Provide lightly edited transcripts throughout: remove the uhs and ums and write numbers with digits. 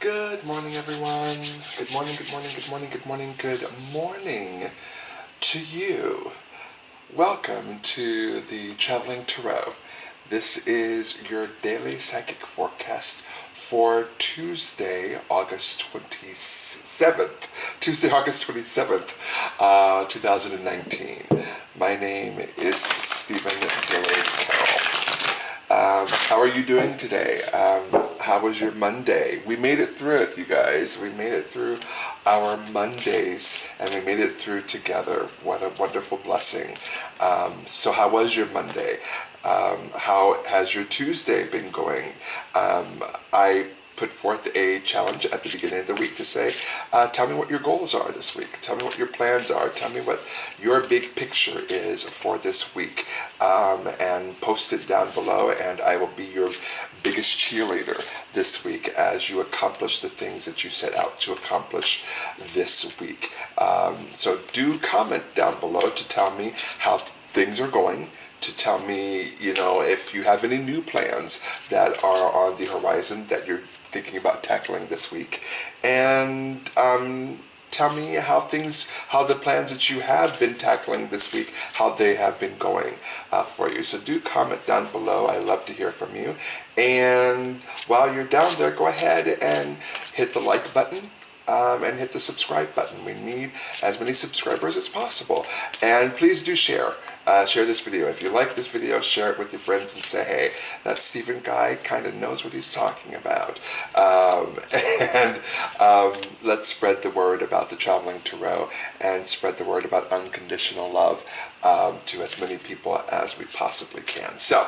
Good morning, everyone. Good morning, good morning, good morning, good morning, good morning to you. Welcome to the Traveling Tarot. This is your daily psychic forecast for Tuesday, August 27th. Tuesday, August 27th, 2019. My name is Stephen Dillard Carroll. How are you doing today? How was your Monday? We made it through it, you guys. We made it through our Mondays, and we made it through together. What a wonderful blessing. So how was your Monday? How has your Tuesday been going? I put forth a challenge at the beginning of the week to say, tell me what your goals are this week. Tell me what your plans are. Tell me what your big picture is for this week. And post it down below, and I will be your biggest cheerleader this week as you accomplish the things that you set out to accomplish this week. So do comment down below to tell me how things are going, to tell me, if you have any new plans that are on the horizon that you're thinking about tackling this week. And tell me how the plans that you have been tackling this week, how they have been going for you. So do comment down below. I love to hear from you. And while you're down there, go ahead and hit the like button. And hit the subscribe button. We need as many subscribers as possible. And please do share. Share this video. If you like this video, share it with your friends and say, hey, that Stephen guy kind of knows what he's talking about. Let's spread the word about the Traveling Tarot and spread the word about unconditional love to as many people as we possibly can. So,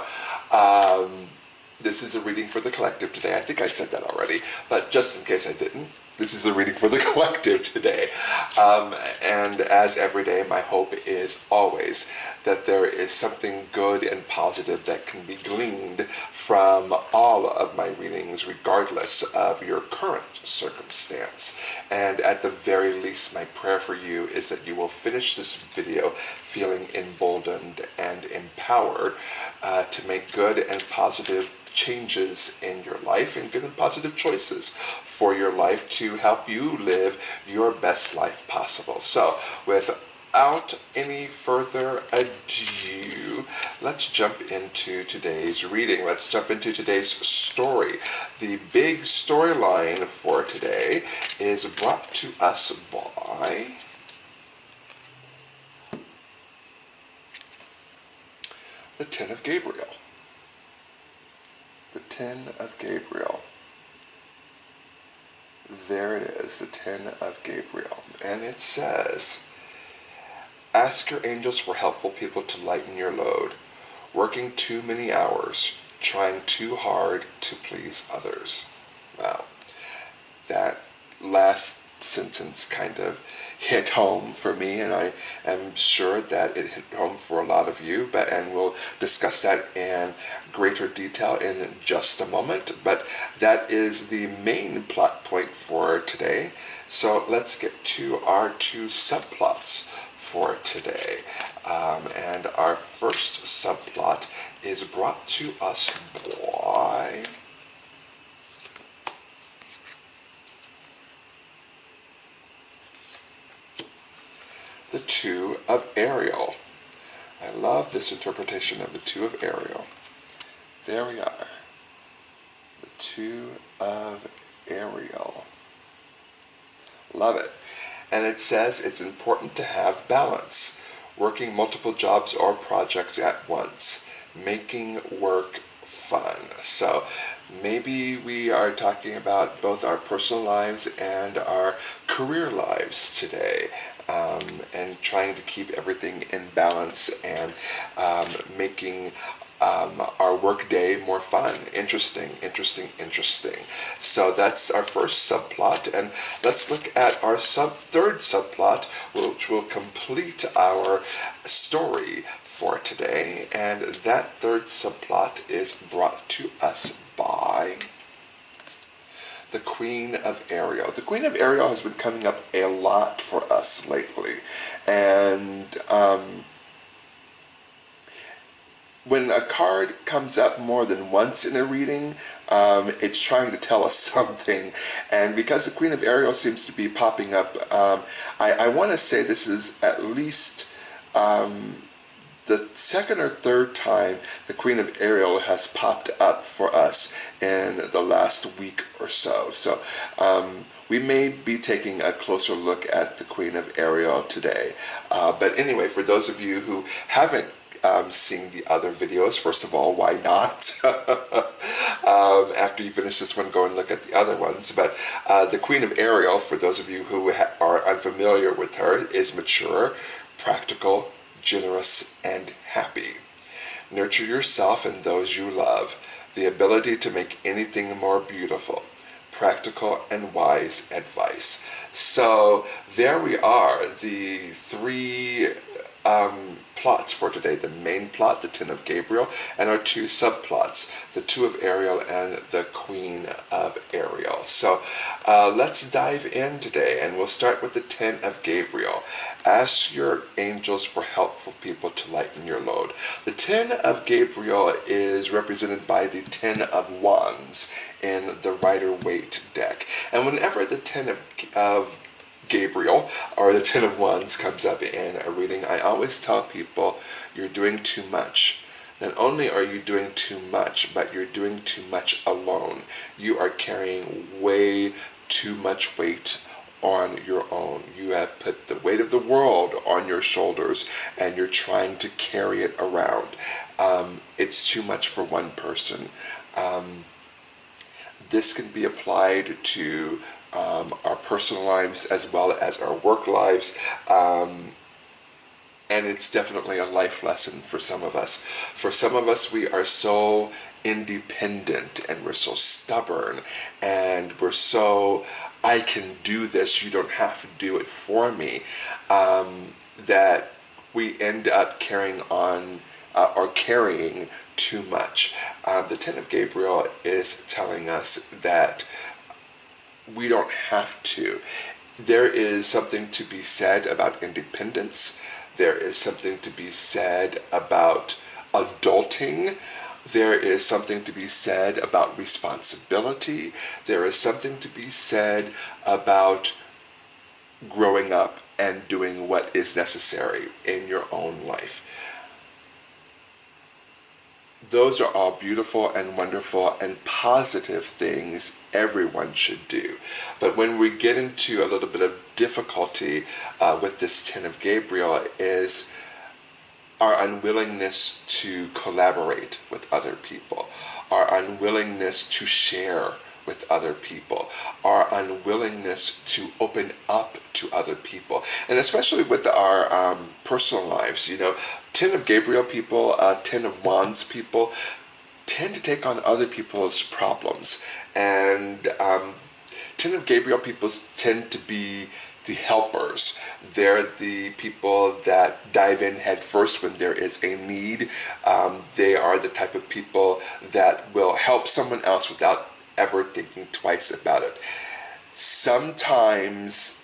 this is a reading for the collective today. I think I said that already, but just in case I didn't, this is a reading for the collective today. And as every day, my hope is always that there is something good and positive that can be gleaned from all of my readings, regardless of your current circumstance. And at the very least, my prayer for you is that you will finish this video feeling emboldened and empowered to make good and positive changes in your life and good and positive choices for your life to help you live your best life possible. So, without any further ado, let's jump into today's reading. Let's jump into today's story. The big storyline for today is brought to us by the Ten of Gabriel. The Ten of Gabriel. There it is, the Ten of Gabriel. And it says, ask your angels for helpful people to lighten your load, working too many hours, trying too hard to please others. Wow. That last sentence kind of hit home for me, and I am sure that it hit home for a lot of you, and we'll discuss that in greater detail in just a moment. But that is the main plot point for today. So let's get to our two subplots for today. And our first subplot is brought to us by the Two of Ariel. I love this interpretation of the Two of Ariel. There we are. The Two of Ariel. Love it. And it says it's important to have balance, working multiple jobs or projects at once, making work fun. So maybe we are talking about both our personal lives and our career lives today. And trying to keep everything in balance and making our work day more fun. Interesting. So that's our first subplot, and let's look at our third subplot, which will complete our story for today. And that third subplot is brought to us by the Queen of Ariel. The Queen of Ariel has been coming up a lot for us lately, and when a card comes up more than once in a reading, it's trying to tell us something. And because the Queen of Ariel seems to be popping up, I want to say this is at least the second or third time the Queen of Ariel has popped up for us in the last week or so. So we may be taking a closer look at the Queen of Ariel today. But anyway, for those of you who haven't seen the other videos, first of all, why not? After you finish this one, go and look at the other ones. But the Queen of Ariel, for those of you who are unfamiliar with her, is mature, practical, generous, and happy. Nurture yourself and those you love. The ability to make anything more beautiful. Practical and wise advice. So there we are, the three plots for today. The main plot, the Ten of Gabriel, and our two subplots, the Two of Ariel and the Queen of Ariel. So let's dive in today, and we'll start with the Ten of Gabriel. Ask your angels for helpful people to lighten your load. The Ten of Gabriel is represented by the Ten of Wands in the Rider-Waite deck. And whenever the Ten of Gabriel or the Ten of Wands comes up in a reading, I always tell people, you're doing too much. Not only are you doing too much, but you're doing too much alone. You are carrying way too much weight on your own. You have put the weight of the world on your shoulders and you're trying to carry it around. It's too much for one person. This can be applied to our personal lives as well as our work lives. And it's definitely a life lesson for some of us. For some of us, we are so independent and we're so stubborn and we're so, I can do this, you don't have to do it for me, that we end up carrying on or carrying too much. The Ten of Gabriel is telling us that we don't have to. There is something to be said about independence. There is something to be said about adulting. There is something to be said about responsibility. There is something to be said about growing up and doing what is necessary in your own life. Those are all beautiful and wonderful and positive things everyone should do. But when we get into a little bit of difficulty with this Ten of Gabriel is our unwillingness to collaborate with other people, our unwillingness to share with other people, our unwillingness to open up to other people, and especially with our personal lives. You know, Ten of Gabriel people, Ten of Wands people tend to take on other people's problems, and Ten of Gabriel people tend to be the helpers. They're the people that dive in head first when there is a need. They are the type of people that will help someone else without ever thinking twice about it. Sometimes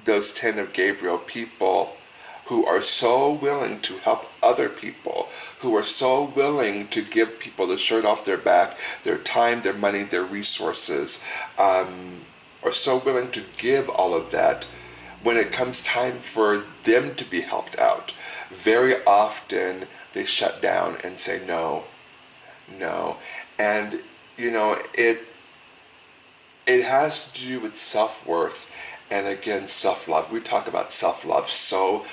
those Ten of Gabriel people who are so willing to help other people, who are so willing to give people the shirt off their back, their time, their money, their resources, are so willing to give all of that, when it comes time for them to be helped out, very often they shut down and say no. And you know, it has to do with self-worth and, again, self-love. We talk about self-love so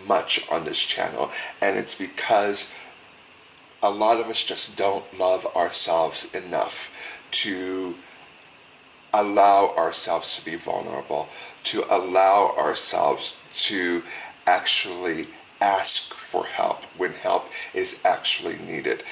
much on this channel, and it's because a lot of us just don't love ourselves enough to allow ourselves to be vulnerable, to allow ourselves to actually ask for help when help is actually needed.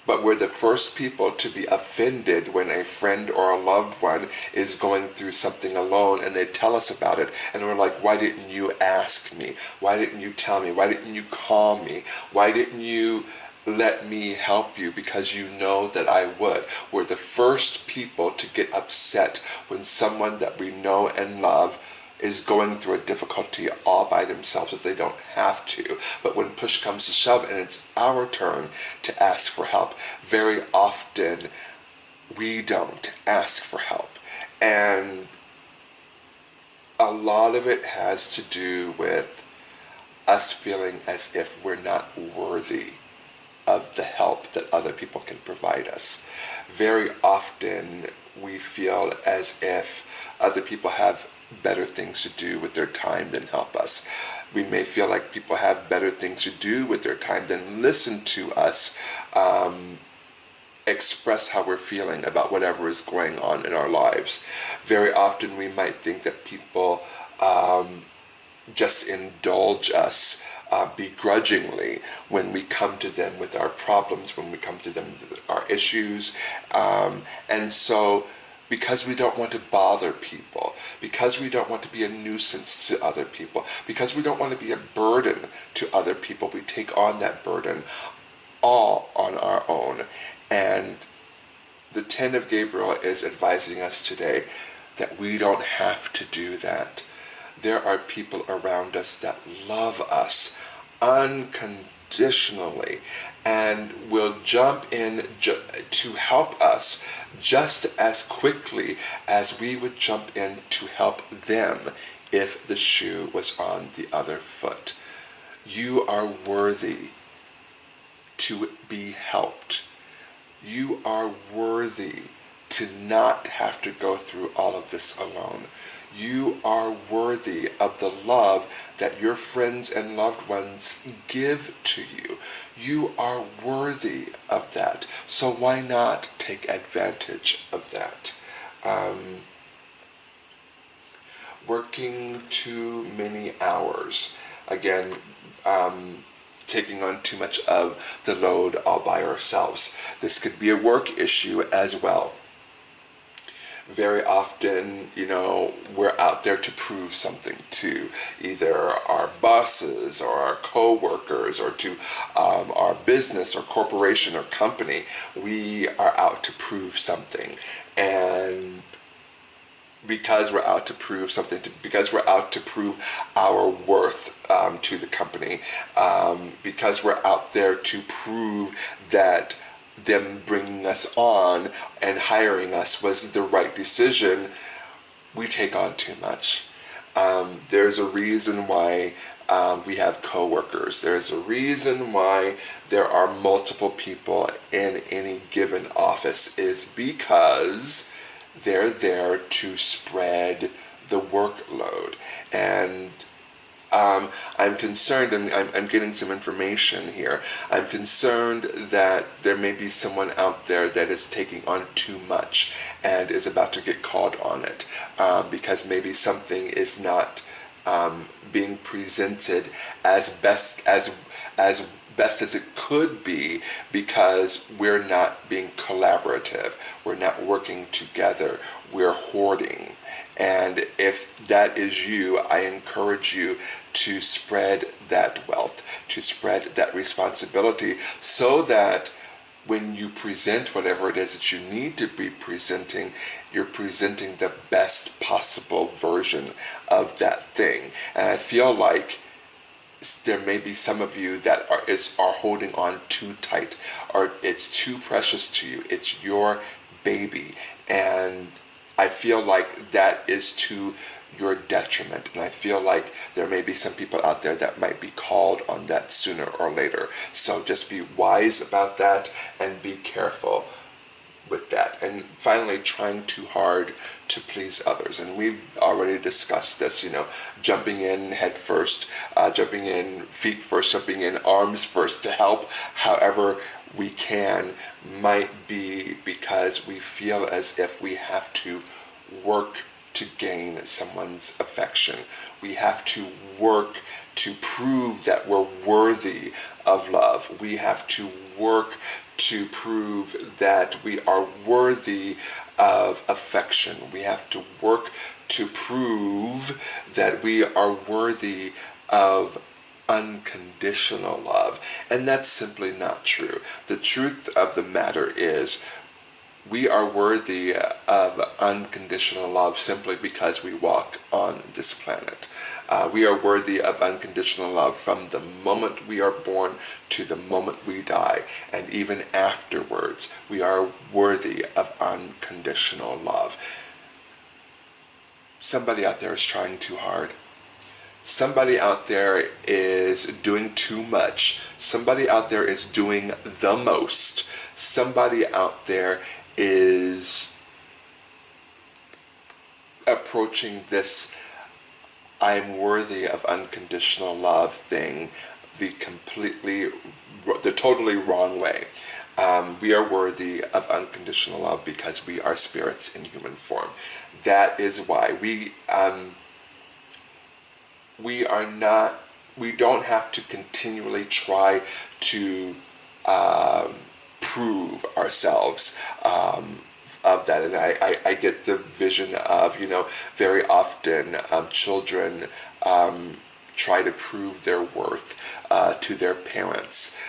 But we're the first people to be offended when a friend or a loved one is going through something alone and they tell us about it. And we're like, why didn't you ask me? Why didn't you tell me? Why didn't you call me? Why didn't you let me help you? Because you know that I would. We're the first people to get upset when someone that we know and love is going through a difficulty all by themselves that they don't have to. But when push comes to shove and it's our turn to ask for help, very often we don't ask for help. And a lot of it has to do with us feeling as if we're not worthy of the help that other people can provide us. Very often we feel as if other people have better things to do with their time than help us. We may feel like people have better things to do with their time than listen to us express how we're feeling about whatever is going on in our lives. Very often we might think that people just indulge us begrudgingly when we come to them with our problems, when we come to them with our issues. And so because we don't want to bother people, because we don't want to be a nuisance to other people, because we don't want to be a burden to other people, we take on that burden all on our own. And the 10 of Gabriel is advising us today that we don't have to do that. There are people around us that love us unconditionally and will jump in to help us just as quickly as we would jump in to help them if the shoe was on the other foot. You are worthy to be helped. You are worthy to not have to go through all of this alone. You are worthy of the love that your friends and loved ones give to you. You are worthy of that. So why not take advantage of that? Working too many hours. Again, taking on too much of the load all by ourselves. This could be a work issue as well. Very often, we're out there to prove something to either our bosses or our co-workers or to our business or corporation or company. We are out to prove something. And because we're out to prove something, because we're out to prove our worth to the company, because we're out there to prove that them bringing us on and hiring us was the right decision, we take on too much. There's a reason why we have co-workers. There's a reason why there are multiple people in any given office, is because they're there to spread the workload. And I'm concerned, and I'm getting some information here. I'm concerned that there may be someone out there that is taking on too much and is about to get called on it because maybe something is not being presented as best as it could be, because we're not being collaborative. We're not working together. We're hoarding. And if that is you, I encourage you to spread that wealth, to spread that responsibility, so that when you present whatever it is that you need to be presenting, you're presenting the best possible version of that thing. And I feel like there may be some of you that are holding on too tight, or it's too precious to you. It's your baby. And I feel like that is to your detriment. And I feel like there may be some people out there that might be called on that sooner or later. So just be wise about that and be careful with that. And finally, trying too hard to please others. And we've already discussed this, jumping in head first, jumping in feet first, jumping in arms first to help however we can, might be because we feel as if we have to work to gain someone's affection. We have to work to prove that we're worthy of love. We have to work to prove that we are worthy of affection. We have to work to prove that we are worthy of unconditional love. And that's simply not true. The truth of the matter is, We are worthy of unconditional love simply because we walk on this planet. We are worthy of unconditional love from the moment we are born to the moment we die, and even afterwards, we are worthy of unconditional love. Somebody out there is trying too hard. Somebody out there is doing too much. Somebody out there is doing the most. Somebody out there is approaching this I'm worthy of unconditional love thing the totally wrong way. We are worthy of unconditional love because we are spirits in human form. That is why we don't have to continually try to prove ourselves of that. And I get the vision of, very often children try to prove their worth to their parents.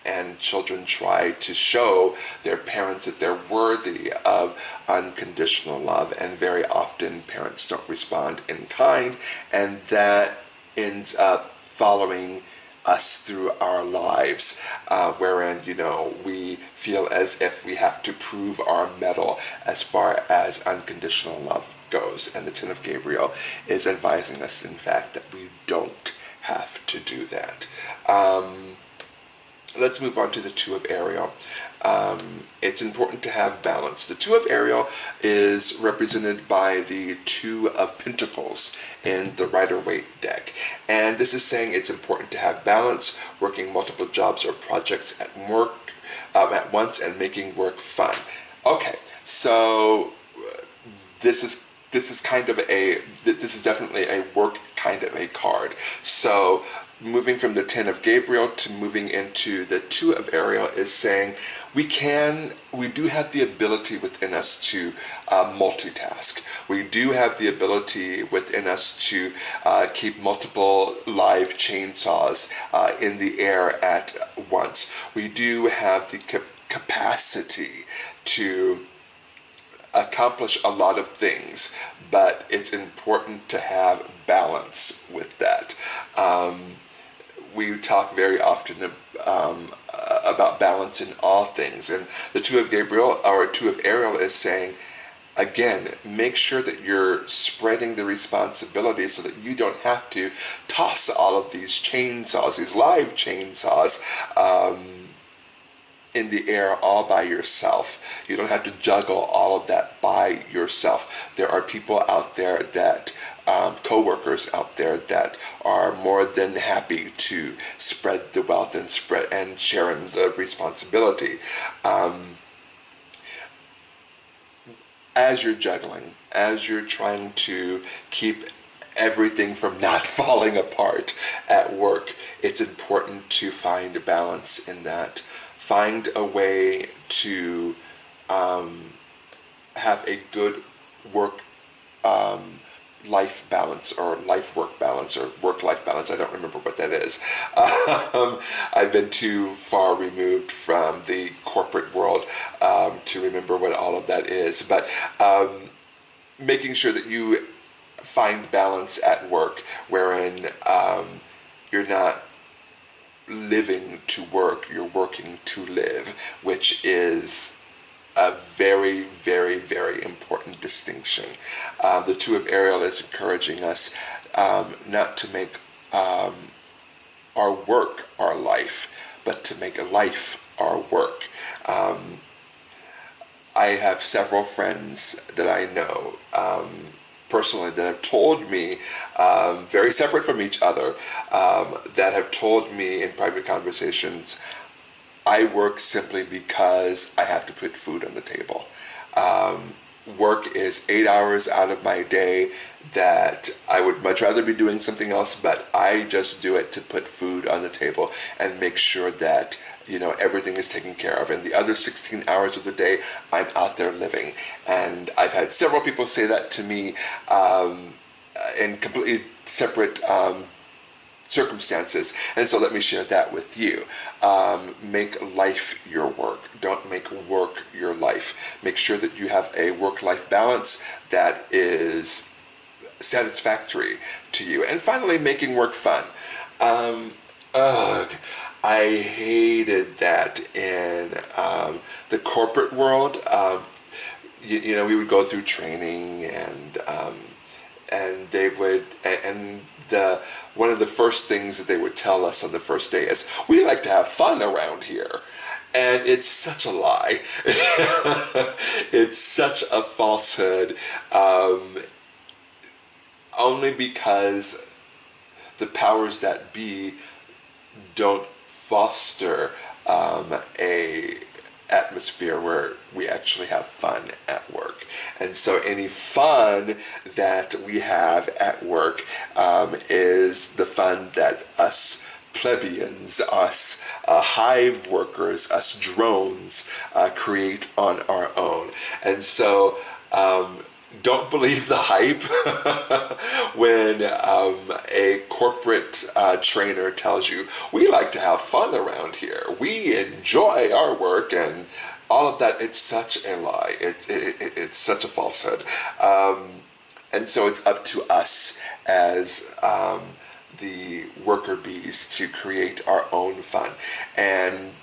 And children try to show their parents that they're worthy of unconditional love, and very often parents don't respond in kind, and that ends up following us through our lives, wherein we feel as if we have to prove our mettle as far as unconditional love goes. And the Ten of Gabriel is advising us, in fact, that we don't have to do that. Let's move on to the Two of Ariel. It's important to have balance. The Two of Ariel is represented by the Two of Pentacles in the Rider-Waite deck. And this is saying it's important to have balance, working multiple jobs or projects at once, and making work fun. Okay, so this is definitely a work kind of a card. So moving from the Ten of Gabriel to moving into the Two of Ariel is saying we do have the ability within us to multitask. We do have the ability within us to keep multiple live chainsaws in the air at once. We do have the capacity to accomplish a lot of things, but it's important to have balance with that. We talk very often about balance in all things, and the Two of Gabriel or Two of Ariel is saying, again, make sure that you're spreading the responsibility so that you don't have to toss all of these chainsaws, these live chainsaws, in the air all by yourself. You don't have to juggle all of that by yourself. There are people out there that co-workers out there that are more than happy to spread the wealth and sharing the responsibility. As you're juggling, as you're trying to keep everything from not falling apart at work, it's important to find a balance in that. Find a way to have a good work life balance, or life-work balance, or work-life balance. I don't remember what that is. I've been too far removed from the corporate world to remember what all of that is. But making sure that you find balance at work, wherein you're not living to work, you're working to live, which is a very, very, very important distinction. The Two of Ariel is encouraging us not to make our work our life, but to make a life our work. I have several friends that I know personally that have told me, very separate from each other, that have told me in private conversations, I work simply because I have to put food on the table. Work is 8 hours out of my day that I would much rather be doing something else, but I just do it to put food on the table and make sure that everything is taken care of. And the other 16 hours of the day, I'm out there living. And I've had several people say that to me in completely separate circumstances. And so let me share that with you. Make life your work. Don't make work your life. Make sure that you have a work-life balance that is satisfactory to you. And finally, making work fun. Ugh, I hated that in the corporate world. You know, we would go through training, and they would, and the one of the first things that they would tell us on the first day is, we like to have fun around here. And it's such a lie. It's such a falsehood, only because the powers that be don't foster a atmosphere where we actually have fun at work. And so any fun that we have at work is the fun that us plebeians, us hive workers, us drones create on our own. And so don't believe the hype when a corporate trainer tells you, we like to have fun around here, we enjoy our work, and all of that. It's such a lie. It's such a falsehood. And so it's up to us as the worker bees to create our own fun. And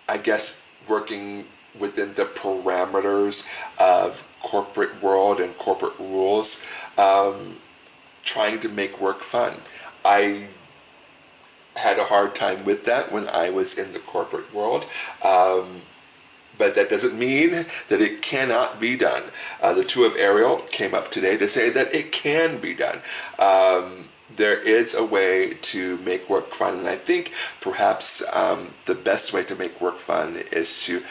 I guess working within the parameters of corporate world and corporate rules, trying to make work fun. I had a hard time with that when I was in the corporate world. But that doesn't mean that it cannot be done. The two of Ariel came up today to say that it can be done. There is a way to make work fun, and I think perhaps the best way to make work fun is to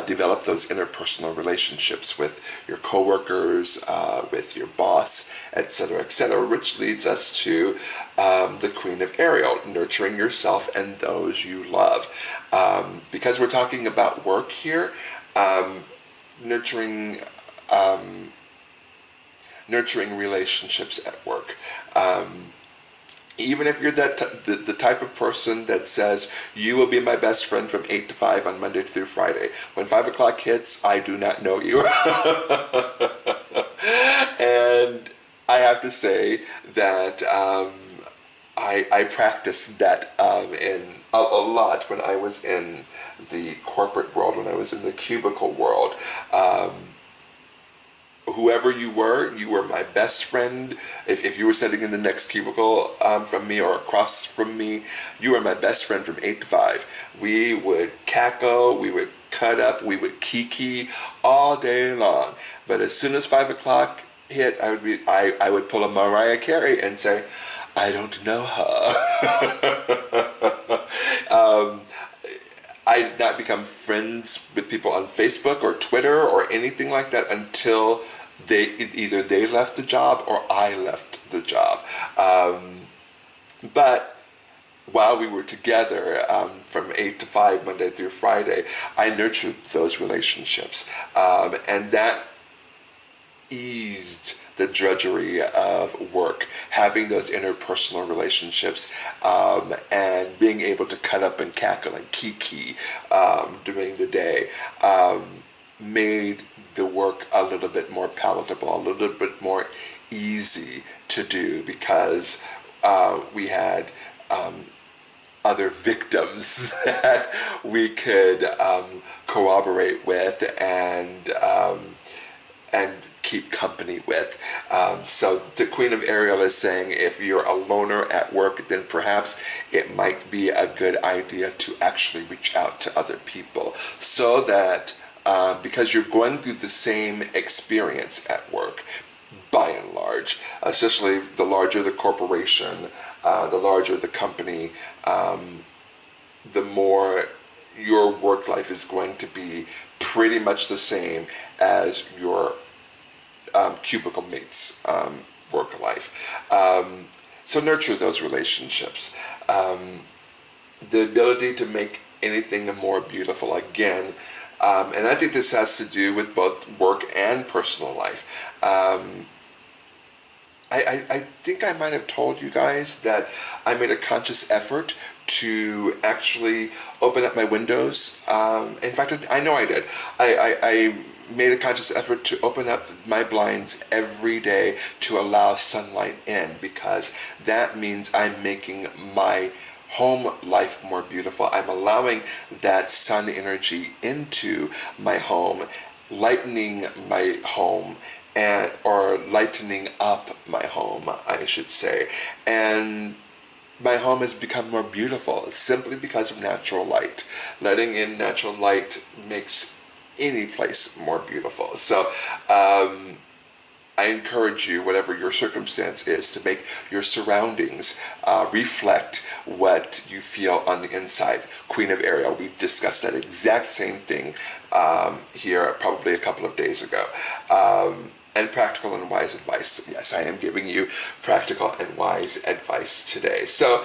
develop those interpersonal relationships with your coworkers, with your boss, etc., which leads us to the Queen of Ariel, nurturing yourself and those you love. Because we're talking about work here, nurturing relationships at work. Even if you're the type of person that says, you will be my best friend from 8 to 5 on Monday through Friday. When 5 o'clock hits, I do not know you. And I have to say that I practiced that in a lot when I was in the corporate world, when I was in the cubicle world. Whoever you were my best friend. If you were sitting in the next cubicle from me or across from me, you were my best friend from 8 to 5. We would cackle, we would cut up, we would kiki all day long. But as soon as 5 o'clock hit, I would pull a Mariah Carey and say, I don't know her. I did not become friends with people on Facebook or Twitter or anything like that until either they left the job or I left the job. But while we were together from 8 to 5, Monday through Friday, I nurtured those relationships. And that eased the drudgery of work, having those interpersonal relationships, and being able to cut up and cackle and kiki during the day, made the work a little bit more palatable, a little bit more easy to do, because we had other victims that we could corroborate with and keep company with. So the Queen of Ariel is saying, if you're a loner at work, then perhaps it might be a good idea to actually reach out to other people, so that because you're going through the same experience at work, by and large, especially the larger the corporation, the larger the company, the more your work life is going to be pretty much the same as your cubicle mates' work life. So nurture those relationships. The ability to make anything more beautiful, again, and I think this has to do with both work and personal life. I think I might have told you guys that I made a conscious effort to actually open up my windows. In fact, I know I did. I made a conscious effort to open up my blinds every day to allow sunlight in, because that means I'm making my home life more beautiful. I'm allowing that sun energy into my home, lightening my home, and or lightening up my home, I should say. And my home has become more beautiful simply because of natural light. Letting in natural light makes any place more beautiful. So I encourage you, whatever your circumstance is, to make your surroundings reflect what you feel on the inside. Queen of Ariel, we discussed that exact same thing here probably a couple of days ago. And practical and wise advice. Yes, I am giving you practical and wise advice today. So,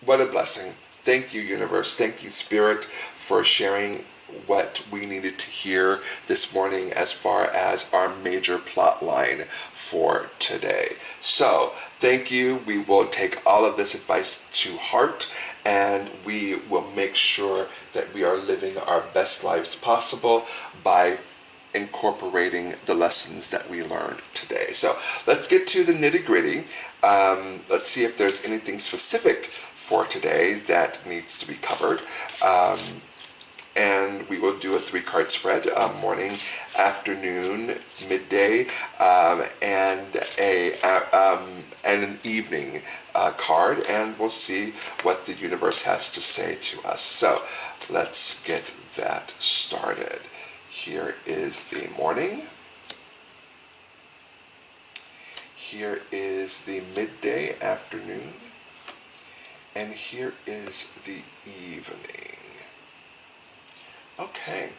what a blessing. Thank you, universe. Thank you, Spirit, for sharing what we needed to hear this morning as far as our major plot line for today. So, thank you. We will take all of this advice to heart, and we will make sure that we are living our best lives possible by incorporating the lessons that we learned today. So let's get to the nitty-gritty. Let's see if there's anything specific for today that needs to be covered. And we will do a 3-card spread, morning, afternoon, midday, and an evening card, and we'll see what the universe has to say to us. So let's get that started. Here is the morning. Here is the midday, afternoon. And here is the evening. Okay.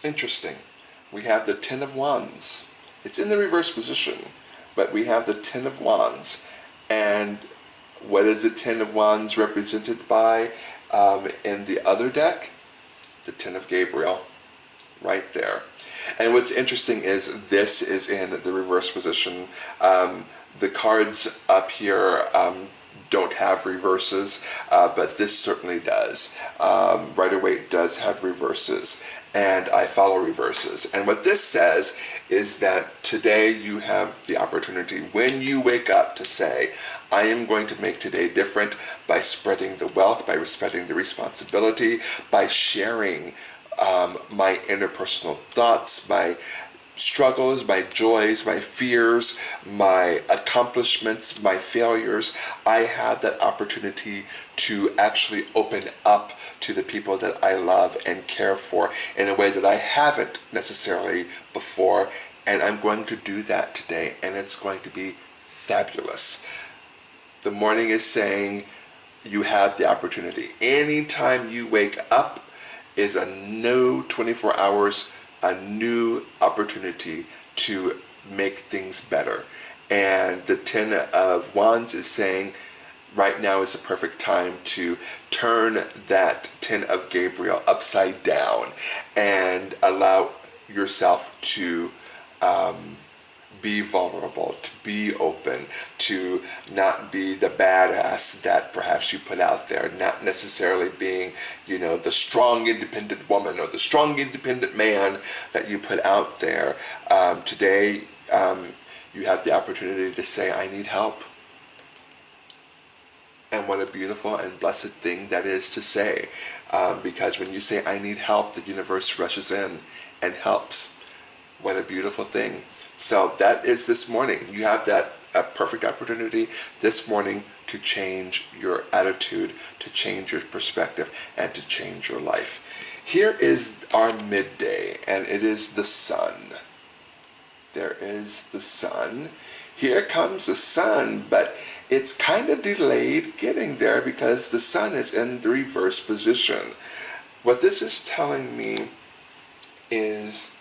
Interesting. We have the Ten of Wands. It's in the reverse position, but we have the Ten of Wands. And what is the Ten of Wands represented by in the other deck? The Ten of Gabriel, right there. And what's interesting is this is in the reverse position. The cards up here don't have reverses, but this certainly does. Rider-Waite does have reverses, and I follow reverses. And what this says is that today you have the opportunity, when you wake up, to say, I am going to make today different by spreading the wealth, by spreading the responsibility, by sharing my interpersonal thoughts, my struggles, my joys, my fears, my accomplishments, my failures. I have that opportunity to actually open up to the people that I love and care for in a way that I haven't necessarily before. And I'm going to do that today, and it's going to be fabulous. The morning is saying you have the opportunity. Anytime you wake up is a new 24 hours, a new opportunity to make things better. And the Ten of Wands is saying right now is the perfect time to turn that Ten of Gabriel upside down and allow yourself to be vulnerable, to be open, to not be the badass that perhaps you put out there, not necessarily being, the strong independent woman or the strong independent man that you put out there. Today, you have the opportunity to say, I need help. And what a beautiful and blessed thing that is to say. Because when you say, I need help, the universe rushes in and helps. What a beautiful thing. So that is this morning. You have that perfect opportunity this morning to change your attitude, to change your perspective, and to change your life. Here is our midday, and it is the sun. There is the sun. Here comes the sun, but it's kind of delayed getting there because the sun is in the reverse position. What this is telling me is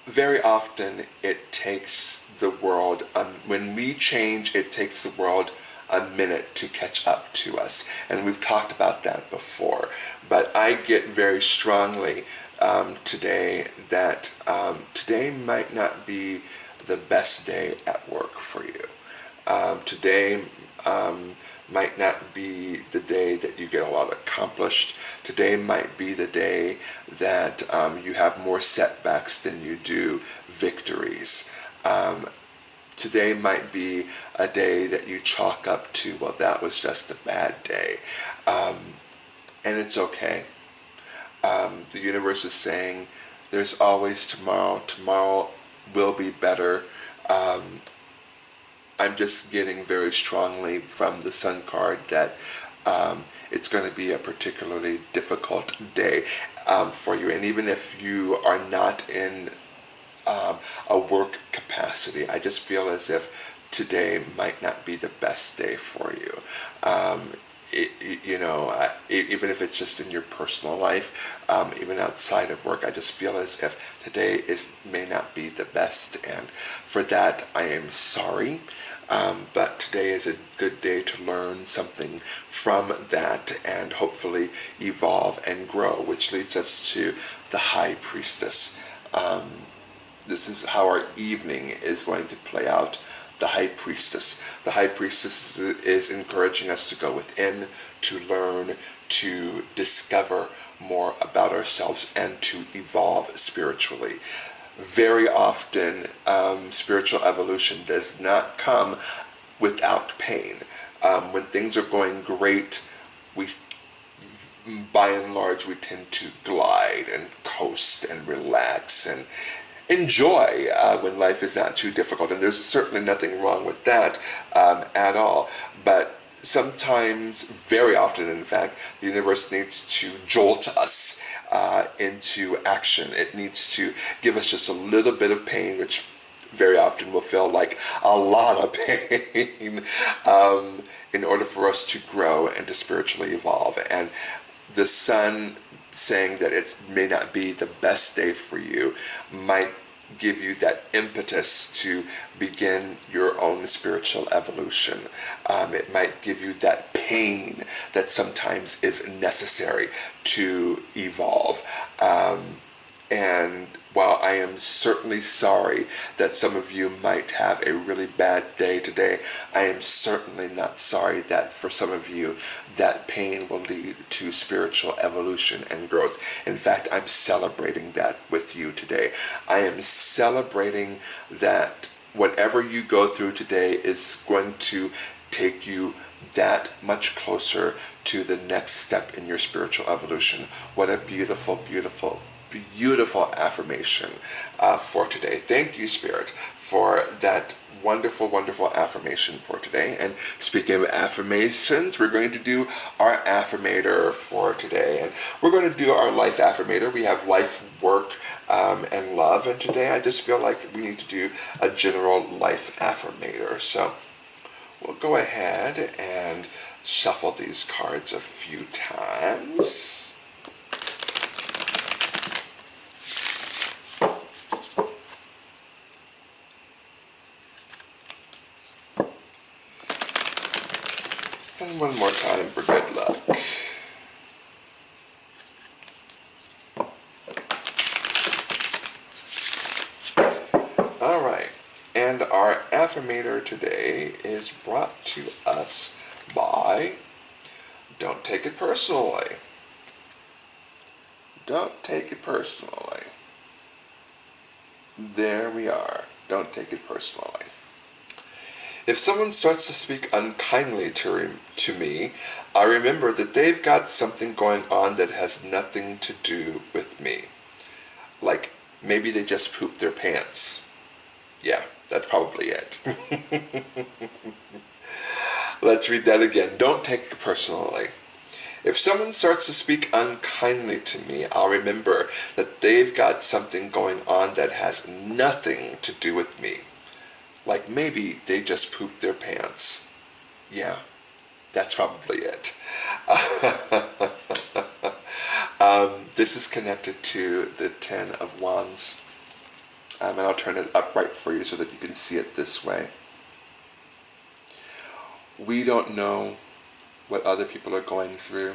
very often it takes the world, when we change, it takes the world a minute to catch up to us. And we've talked about that before. But I get very strongly today that today might not be the best day at work for you. Today might not be the day that you get a lot accomplished. Today might be the day that you have more setbacks than you do victories. Today might be a day that you chalk up to, well, that was just a bad day. And it's okay. The universe is saying there's always tomorrow. Tomorrow will be better. I'm just getting very strongly from the Sun card that it's going to be a particularly difficult day for you. And even if you are not in a work capacity, I just feel as if today might not be the best day for you. Even if it's just in your personal life, even outside of work, I just feel as if today may not be the best, and for that I am sorry. But today is a good day to learn something from that and hopefully evolve and grow, which leads us to the High Priestess. This is how our evening is going to play out. The High Priestess. The High Priestess is encouraging us to go within, to learn, to discover more about ourselves, and to evolve spiritually. Very often, spiritual evolution does not come without pain. When things are going great, by and large, we tend to glide and coast and relax and enjoy when life is not too difficult. And there's certainly nothing wrong with that at all. But sometimes, very often in fact, the universe needs to jolt us into action. It needs to give us just a little bit of pain, which very often will feel like a lot of pain in order for us to grow and to spiritually evolve. And the Sun saying that it may not be the best day for you might give you that impetus to begin your own spiritual evolution. It might give you that pain that sometimes is necessary to evolve. And while I am certainly sorry that some of you might have a really bad day today, I am certainly not sorry that for some of you that pain will lead to spiritual evolution and growth. In fact, I'm celebrating that with you today. I am celebrating that whatever you go through today is going to take you that much closer to the next step in your spiritual evolution. What a beautiful, beautiful, beautiful affirmation for today. Thank you, Spirit, for that wonderful, wonderful affirmation for today. And speaking of affirmations, we're going to do our affirmator for today. And we're going to do our life affirmator. We have life, work, and love. And today I just feel like we need to do a general life affirmator. So we'll go ahead and shuffle these cards a few times. And one more time for good luck. All right, and our affirmator today is brought to us by Don't Take It Personally. Don't take it personally. There we are. Don't take it personally. If someone starts to speak unkindly to me, I remember that they've got something going on that has nothing to do with me. Like, maybe they just pooped their pants. Yeah, that's probably it. Let's read that again. Don't take it personally. If someone starts to speak unkindly to me, I'll remember that they've got something going on that has nothing to do with me. Like maybe they just pooped their pants. Yeah, that's probably it. This is connected to the Ten of Wands. And I'll turn it upright for you so that you can see it this way. We don't know what other people are going through.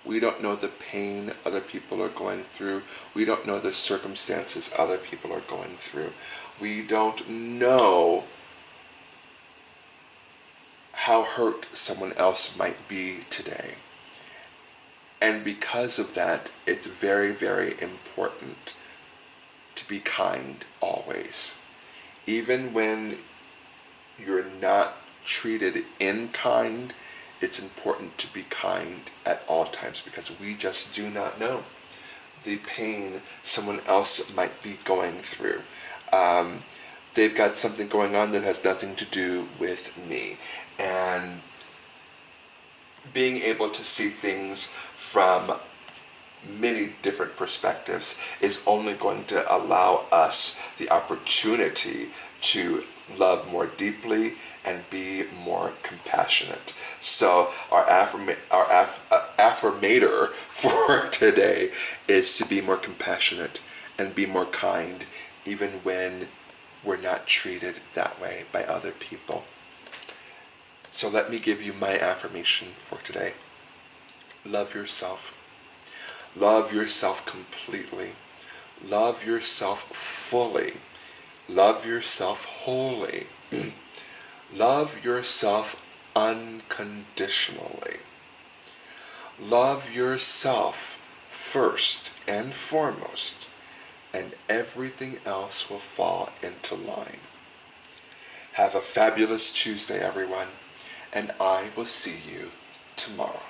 We don't know the pain other people are going through. We don't know the circumstances other people are going through. We don't know how hurt someone else might be today. And because of that, it's very, very important to be kind always. Even when you're not treated in kind, it's important to be kind at all times, because we just do not know the pain someone else might be going through. They've got something going on that has nothing to do with me. And being able to see things from many different perspectives is only going to allow us the opportunity to love more deeply and be more compassionate. So our affirmator for today is to be more compassionate and be more kind, even when we're not treated that way by other people. So let me give you my affirmation for today. Love yourself. Love yourself completely. Love yourself fully. Love yourself wholly. Love yourself unconditionally. Love yourself first and foremost, and everything else will fall into line. Have a fabulous Tuesday, everyone, and I will see you tomorrow.